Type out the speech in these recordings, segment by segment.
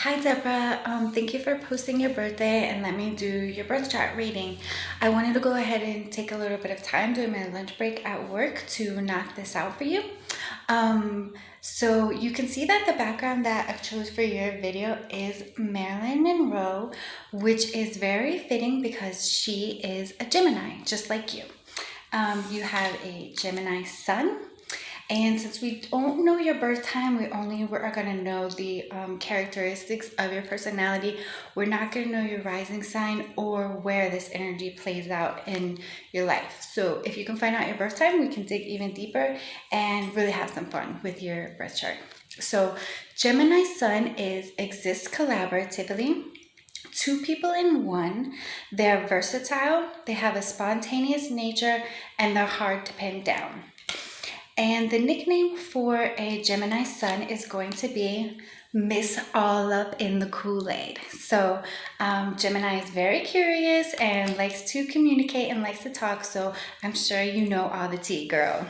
Hi Deborah, thank you for posting your birthday and let me do your birth chart reading. I wanted to go ahead and take a little bit of time during my lunch break at work to knock this out for you. So you can see that the background that I chose for your video is Marilyn Monroe, which is very fitting because she is a Gemini, just like you. You have a Gemini sun. And since we don't know your birth time, we are going to know the characteristics of your personality. We're not going to know your rising sign or where this energy plays out in your life. So if you can find out your birth time, we can dig even deeper and really have some fun with your birth chart. So Gemini sun exists collaboratively. Two people in one. They're versatile, they have a spontaneous nature, and they're hard to pin down. And the nickname for a Gemini sun is going to be Miss All Up in the Kool-Aid. So Gemini is very curious and likes to communicate and likes to talk. So I'm sure you know all the tea, girl.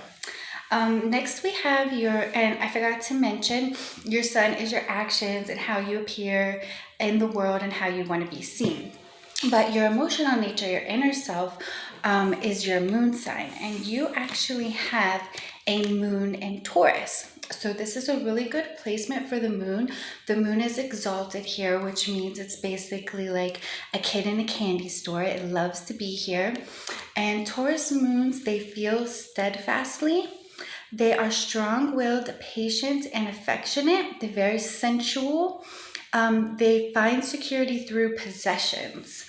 Next we have and I forgot to mention, your sun is your actions and how you appear in the world and how you want to be seen. But your emotional nature, your inner self, is your moon sign, and you actually have a moon in Taurus. So this is a really good placement for the moon. The moon is exalted here, which means it's basically like a kid in a candy store. It loves to be here. And Taurus moons, they feel steadfastly. They are strong-willed, patient, and affectionate. They're very sensual. They find security through possessions.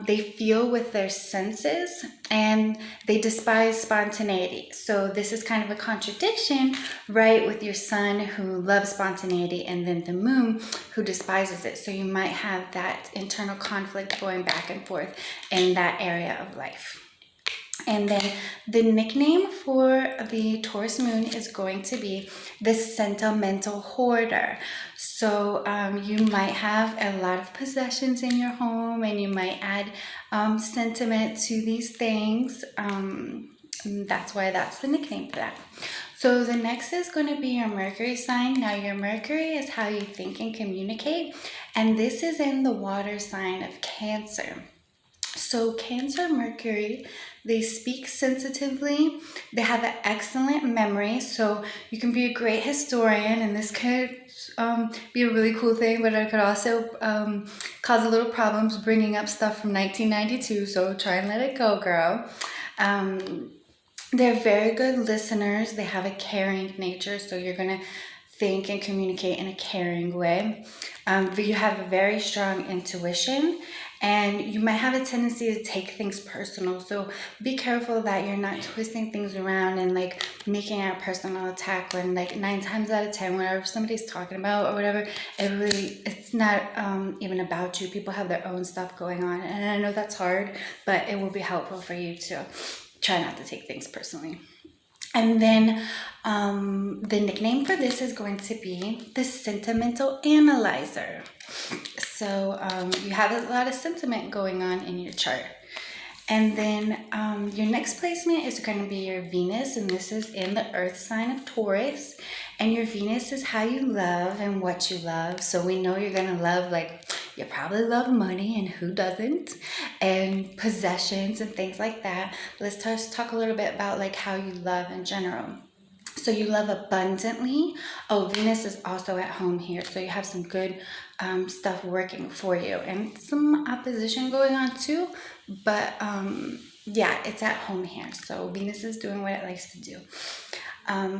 They feel with their senses, and they despise spontaneity. So this is kind of a contradiction, right, with your sun who loves spontaneity and then the moon who despises it. So you might have that internal conflict going back and forth in that area of life. And then the nickname for the Taurus moon is going to be the sentimental hoarder. So you might have a lot of possessions in your home, and you might add sentiment to these things. That's why that's the nickname for that. So the next is going to be your Mercury sign. Now your Mercury is how you think and communicate, and this is in the water sign of Cancer. So Cancer Mercury, they speak sensitively, they have an excellent memory, so you can be a great historian, and this could be a really cool thing, but it could also cause a little problems bringing up stuff from 1992, so try and let it go, girl. They're very good listeners, they have a caring nature, so you're going to think and communicate in a caring way. But you have a very strong intuition, and you might have a tendency to take things personal. So be careful that you're not twisting things around and like making it a personal attack when like 9 times out of 10, whatever somebody's talking about or whatever, it's not even about you. People have their own stuff going on. And I know that's hard, but it will be helpful for you to try not to take things personally. And then the nickname for this is going to be the sentimental analyzer. So you have a lot of sentiment going on in your chart. And then your next placement is going to be your Venus, and this is in the earth sign of Taurus. And your Venus is how you love and what you love. So we know you're going to love, like, you probably love money, and who doesn't, and possessions and things like that. Let's just talk a little bit about like how you love in general. So you love abundantly. Oh, Venus is also at home here, so you have some good stuff working for you, and some opposition going on too, but yeah, it's at home here, so Venus is doing what it likes to do.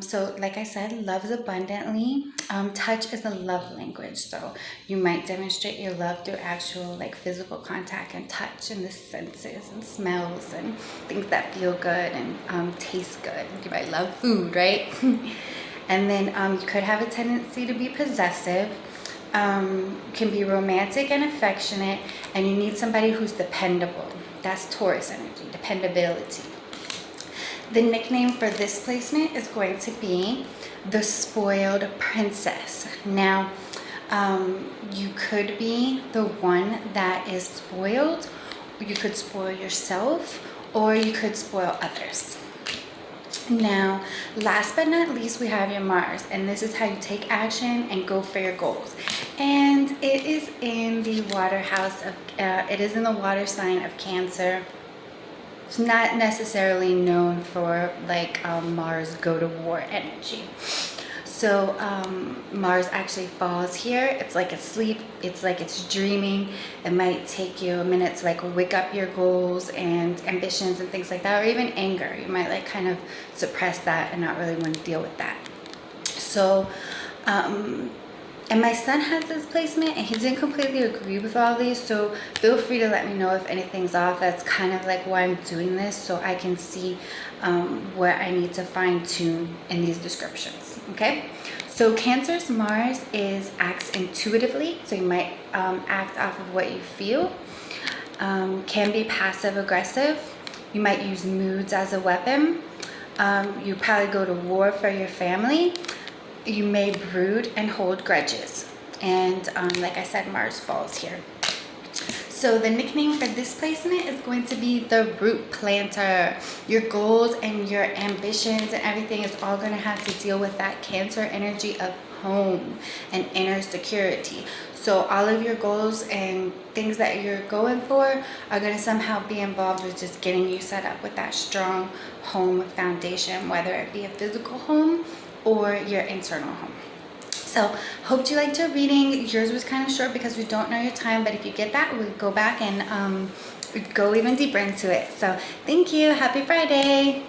So like I said, loves abundantly. Touch is a love language, so you might demonstrate your love through actual like physical contact and touch and the senses and smells and things that feel good and taste good. You might love food, right? And then you could have a tendency to be possessive, can be romantic and affectionate, and you need somebody who's dependable. That's Taurus energy, dependability. The nickname for this placement is going to be the spoiled princess. Now, you could be the one that is spoiled. You could spoil yourself, or you could spoil others. Now, last but not least, we have your Mars, and this is how you take action and go for your goals. And it is in the water house of, it is in the water sign of Cancer. It's not necessarily known for like Mars go to war energy. So Mars actually falls here. It's like asleep. It's like it's dreaming. It might take you a minute to like wake up your goals and ambitions and things like that, or even anger. You might like kind of suppress that and not really want to deal with that. So, and my son has this placement and he didn't completely agree with all these. So feel free to let me know if anything's off. That's kind of like why I'm doing this, so I can see where I need to fine tune in these descriptions. Okay, so Cancer's Mars acts intuitively, so you might act off of what you feel. Can be passive aggressive. You might use moods as a weapon. You probably go to war for your family. You may brood and hold grudges. And like I said, Mars falls here. So the nickname for this placement is going to be the root planter. Your goals and your ambitions and everything is all going to have to deal with that Cancer energy of home and inner security. So all of your goals and things that you're going for are going to somehow be involved with just getting you set up with that strong home foundation, whether it be a physical home or your internal home. So hope you liked your reading. Yours was kind of short because we don't know your time, but if you get that, we'll go back and go even deeper into it. So thank you. Happy Friday.